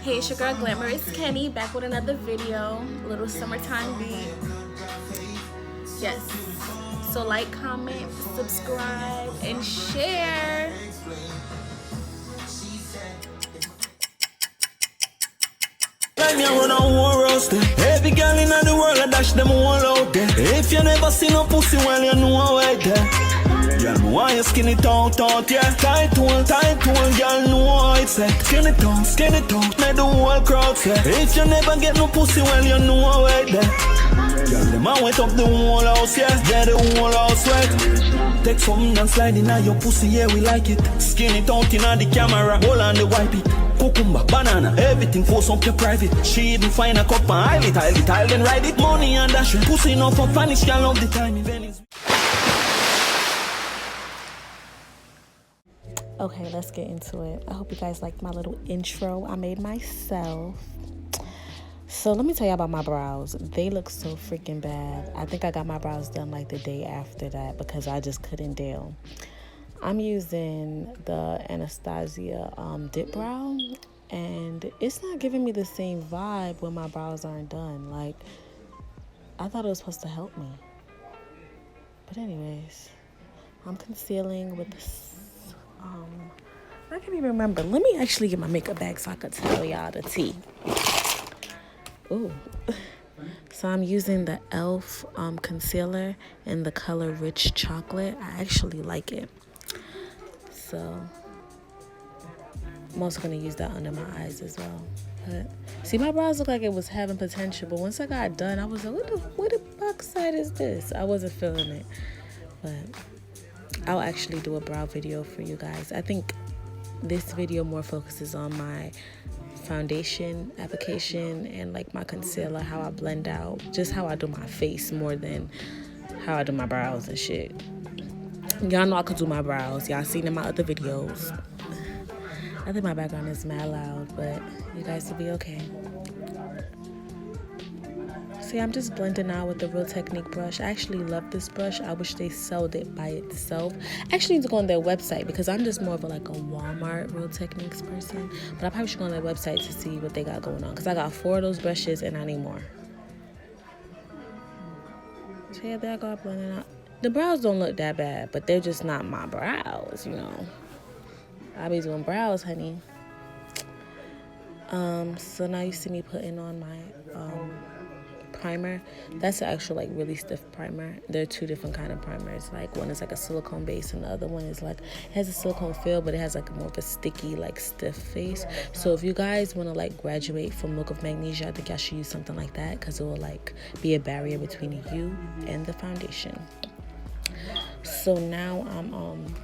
Hey, it's your girl Glamorous Kenny, back with another video, little summertime beat. Yes, so like, comment, subscribe, and share. Like me, I run a war roaster. Every girl in the world, I dash them all out there. If you never see no pussy, well, you know how I there. Girl, know why you skinny out, yeah. Tight one, girl, know how it's like. Skinny out, make the whole crowd say. If you never get no pussy, well, you know how I there. Girl, the man went up the whole house, yeah. Yeah, the whole house wet. Take something and slide in your pussy, yeah, we like it. Skin it out in the camera, hold on the wipe it. Cucumber, banana, everything force up your private. She even find a cup and I'll then ride it. Money and dash, pussy enough for vanish, can't love the time even is. Okay, let's get into it. I hope you guys liked my little intro I made myself. So let me tell you about my brows. They look so freaking bad. I think I got my brows done like the day after that because I just couldn't deal. I'm using the Anastasia dip brow, and it's not giving me the same vibe when my brows aren't done. Like, I thought it was supposed to help me. But anyways, I'm concealing with this, I can't even remember. Let me actually get my makeup bag so I could tell y'all the tea. Ooh. So I'm using the e.l.f. concealer in the color Rich Chocolate. I actually like it. So I'm also going to use that under my eyes as well. But see, my brows look like it was having potential, but once I got done, I was like, what the fuck side is this? I wasn't feeling it. But I'll actually do a brow video for you guys. I think this video more focuses on my foundation application and like my concealer, how I blend out, just how I do my face more than how I do my brows and shit. Y'all know I could do my brows. Y'all seen in my other videos. I think my background is mad loud, but you guys will be okay. See, I'm just blending out with the Real Technique brush. I actually love this brush. I wish they sold it by itself. I actually need to go on their website because I'm just more of a Walmart Real Techniques person. But I probably should go on their website to see what they got going on because I got 4 of those brushes and I need more. So yeah, there I go, blending out. The brows don't look that bad, but they're just not my brows, you know. I be doing brows, honey. So now you see me putting on my primer. That's the actual really stiff primer. There are 2 different kind of primers. Like one is like a silicone base and the other one is like, it has a silicone feel, but it has like more of a sticky, stiff face. So if you guys want to graduate from Milk of Magnesia, I think y'all should use something like that because it will be a barrier between you and the foundation. So now I'm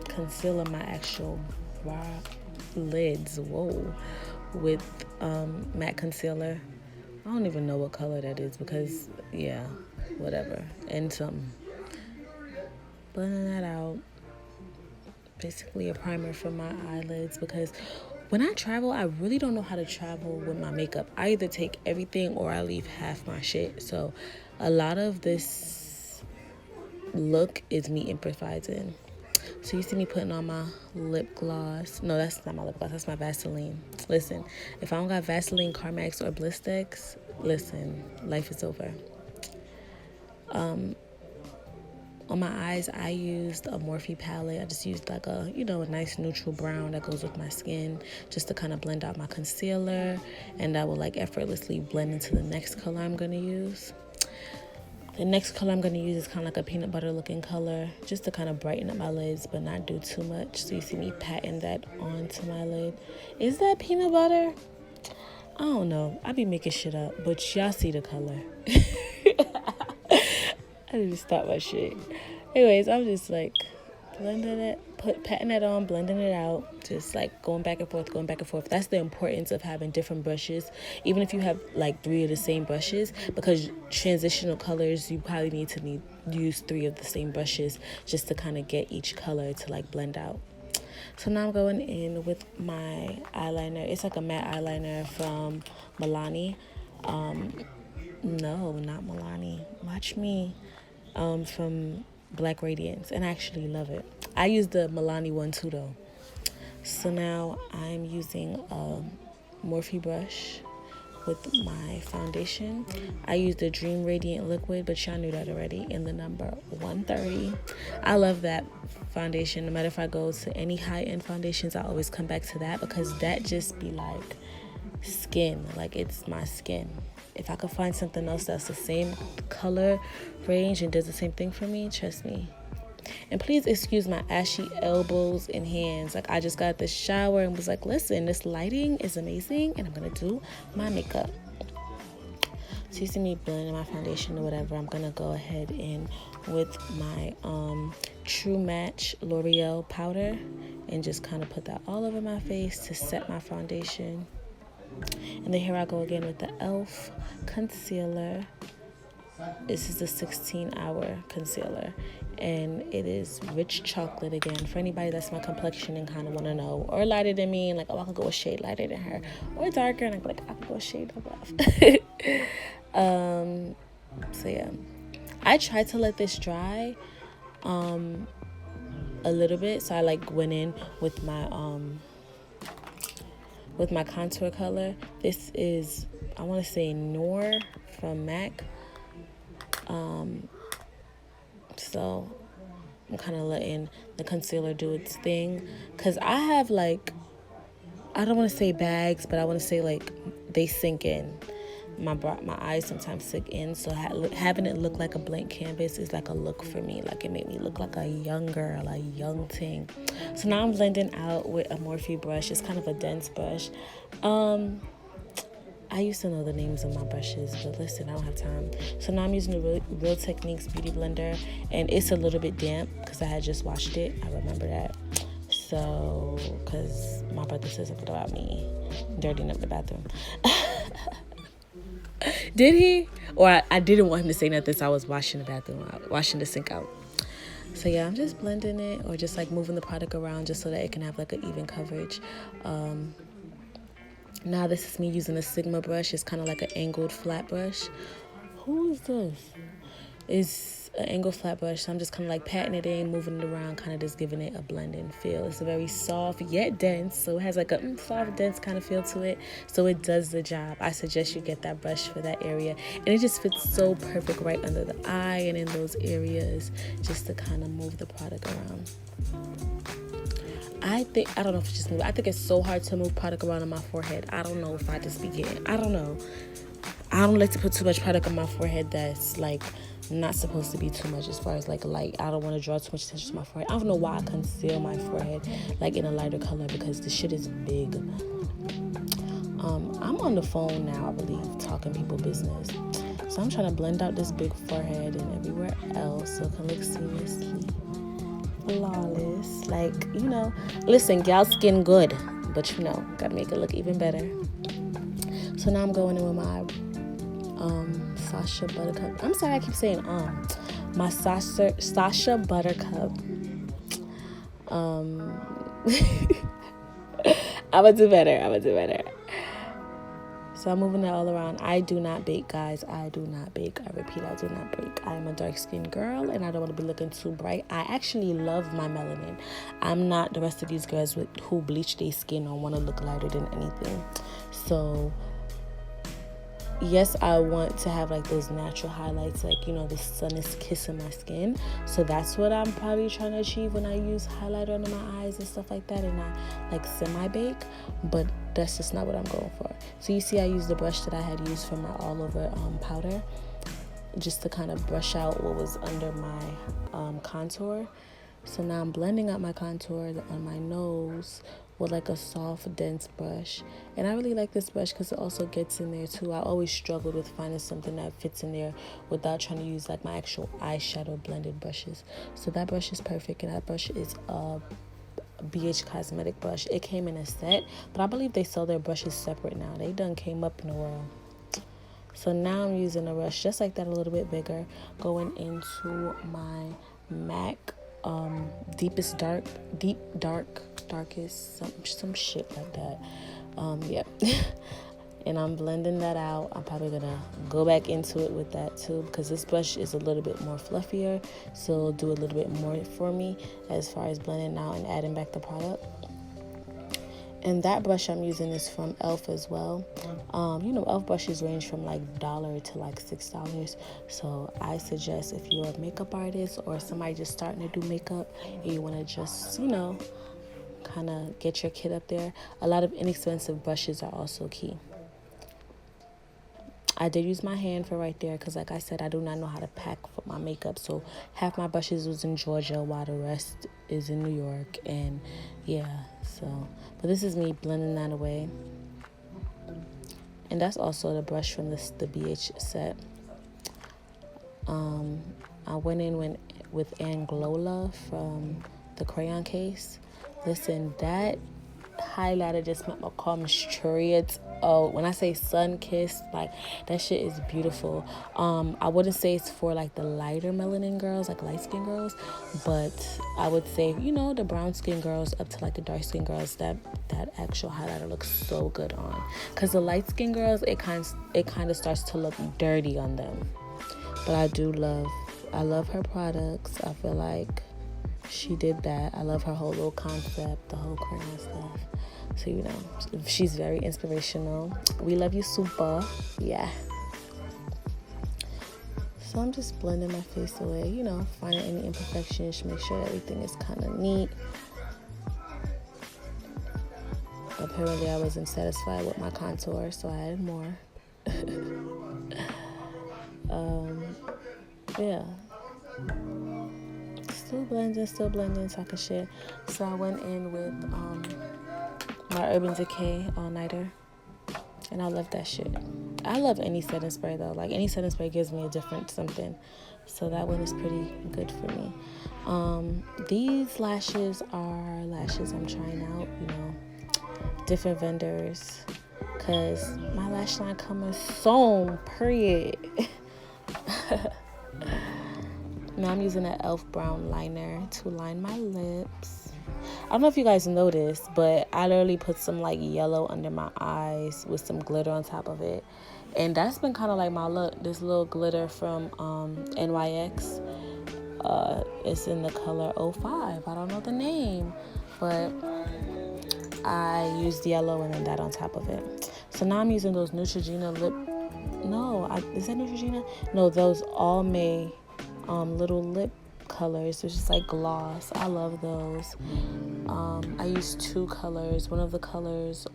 concealing my actual brow lids, with matte concealer. I don't even know what color that is because, yeah, whatever. And some blending that out. Basically a primer for my eyelids because when I travel, I really don't know how to travel with my makeup. I either take everything or I leave half my shit. So a lot of this look is me improvising. So you see me putting on my lip gloss. No, that's not my lip gloss. That's my Vaseline. Listen, if I don't got Vaseline, Carmex, or Blistex, listen, life is over. On my eyes, I used a Morphe palette. I just used a nice neutral brown that goes with my skin just to kind of blend out my concealer. And that will effortlessly blend into the next color I'm going to use. The next color I'm going to use is kind of like a peanut butter looking color just to kind of brighten up my lids but not do too much. So you see me patting that onto my lid. Is that peanut butter? I don't know. I be making shit up, but y'all see the color. I need to stop my shit. Anyways, I'm just blending it, patting it on, blending it out, just going back and forth. That's the importance of having different brushes, even if you have 3 of the same brushes, because transitional colors, you probably need to use 3 of the same brushes just to kind of get each color to blend out. So now I'm going in with my eyeliner. It's a matte eyeliner from Milani. No, not Milani. Watch me. From Black Radiance, and I actually love it. I use the Milani one too though. So now I'm using Morphe brush with my foundation. I use the Dream Radiant Liquid, but y'all knew that already, in the number 130. I love that foundation. No matter if I go to any high-end foundations, I always come back to that because that just be like skin. Like, it's my skin. If I could find something else that's the same color range and does the same thing for me, trust me. And please excuse my ashy elbows and hands. Like, I just got the shower and was like, listen, this lighting is amazing and I'm gonna do my makeup. So you see me blending my foundation or whatever. I'm gonna go ahead in with my True Match L'Oreal powder and just kind of put that all over my face to set my foundation. And then here I go again with the e.l.f. concealer. This is the 16-hour concealer, and it is rich chocolate again. For anybody that's my complexion and kind of want to know, or lighter than me, and like, oh, I could go a shade lighter than her, or darker, and I'm like, I could go a shade above. So yeah, I tried to let this dry a little bit, so I like went in with my contour color. This is, I want to say, Noor from MAC. So I'm kind of letting the concealer do its thing, because I have, like, I don't want to say bags, but I want to say, like, they sink in. My eyes sometimes sink in, so having it look like a blank canvas is like a look for me. Like, it made me look like a young girl, a young thing. So now I'm blending out with a Morphe brush. It's kind of a dense brush. I used to know the names of my brushes, but listen, I don't have time. So now I'm using the Real Techniques Beauty Blender, and it's a little bit damp because I had just washed it. I remember that. So, because my brother said something about me dirtying up the bathroom. Did he? Or I didn't want him to say nothing, so I was washing the bathroom out, washing the sink out. So yeah, I'm just blending it, or just like moving the product around just so that it can have like an even coverage. Now this is me using a Sigma brush. It's kind of like an angled flat brush. Who is this? It's an angled flat brush. So I'm just kind of like patting it in, moving it around, kind of just giving it a blending feel. It's a very soft yet dense. So it has like a soft, dense kind of feel to it. So it does the job. I suggest you get that brush for that area. And it just fits so perfect right under the eye and in those areas, just to kind of move the product around. I don't know if it's just me. I think it's so hard to move product around on my forehead. I don't know if I just be getting, I don't know. I don't like to put too much product on my forehead that's like not supposed to be too much as far as like light. I don't want to draw too much attention to my forehead. I don't know why I conceal my forehead like in a lighter color, because the shit is big. I'm on the phone now, I believe, talking people business. So I'm trying to blend out this big forehead and everywhere else so it can look seamlessly flawless. Like, you know, listen, gal skin good, but you know, gotta make it look even better. So now I'm going in with my Sasha Buttercup. I'm sorry, I keep saying my Sasha Buttercup. I'ma do better. So I'm moving that all around. I do not bake, guys. I do not bake. I repeat, I do not bake. I'm a dark-skinned girl, and I don't want to be looking too bright. I actually love my melanin. I'm not the rest of these girls who bleach their skin or want to look lighter than anything. So, yes, I want to have, like, those natural highlights. Like, you know, the sun is kissing my skin. So that's what I'm probably trying to achieve when I use highlighter under my eyes and stuff like that. And I, like, semi-bake. But that's just not what I'm going for. So you see I used the brush that I had used for my all over powder, just to kind of brush out what was under my contour. So now I'm blending out my contour on my nose with like a soft, dense brush. And I really like this brush because it also gets in there too. I always struggled with finding something that fits in there without trying to use like my actual eyeshadow blended brushes. So that brush is perfect, and that brush is BH Cosmetic brush. It came in a set, but I believe they sell their brushes separate now. They done came up in the world. So now I'm using a brush just like that, a little bit bigger, going into my MAC darkest, some shit like that. Yeah. And I'm blending that out. I'm probably gonna go back into it with that too, because this brush is a little bit more fluffier, so it'll do a little bit more for me as far as blending out and adding back the product. And that brush I'm using is from e.l.f. as well. You know, e.l.f. brushes range from like $1 to like $6. So I suggest if you're a makeup artist or somebody just starting to do makeup and you want to just, you know, kind of get your kit up there, a lot of inexpensive brushes are also key. I did use my hand for right there because, like I said, I do not know how to pack for my makeup. So half my brushes was in Georgia while the rest is in New York. And yeah, so, but this is me blending that away. And that's also the brush from the BH set. I went in with Anglola from the crayon case. Listen, that highlighter just made my come straight. Oh, when I say sun kissed, like that shit is beautiful. I wouldn't say it's for like the lighter melanin girls, like light skin girls, but I would say, you know, the brown skin girls up to like the dark skin girls, that actual highlighter looks so good on. Cause the light skin girls, it kind of starts to look dirty on them. But I love her products. I feel like she did that. I love her whole little concept, the whole crayon stuff. So, you know, she's very inspirational. We love you, super. Yeah. So I'm just blending my face away, you know, finding any imperfections, make sure everything is kind of neat. Apparently I wasn't satisfied with my contour, so I added more. Yeah. Still blending, talking shit. So I went in with my Urban Decay all-nighter, and I love that shit. I love any setting spray though. Like any setting spray gives me a different something, so that one is pretty good for me. These lashes are lashes I'm trying out, you know, different vendors, cause my lash line coming soon, period. Now I'm using an e.l.f. brown liner to line my lips. I don't know if you guys noticed, but I literally put some like yellow under my eyes with some glitter on top of it. And that's been kind of like my look. This little glitter from NYX. It's in the color 05. I don't know the name, but I used yellow and then that on top of it. So now I'm using those Neutrogena lip. Is that Neutrogena? No, those Almay little lip colors. It's just like gloss. I love those. I use 2 colors. One of the colors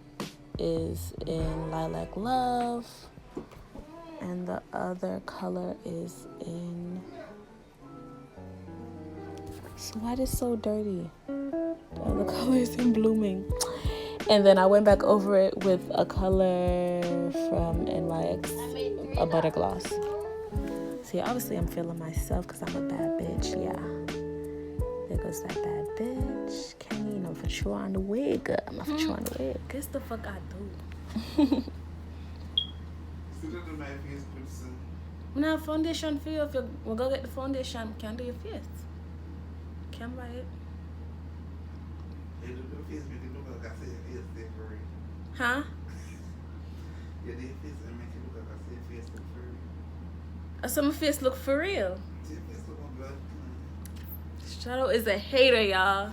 is in Lilac Love, and the other color is in... So why is it so dirty? The other color is in Blooming. And then I went back over it with a color from NYX, a butter gloss. See, obviously I'm feeling myself because I'm a bad bitch, yeah. There goes that bad bitch. Kenny, I'm for sure on the wig. Guess the fuck I do. Now foundation for you. If you we'll go get the foundation, can do your face. Can buy it. Huh? So my face look for real. Shadow is a hater, y'all.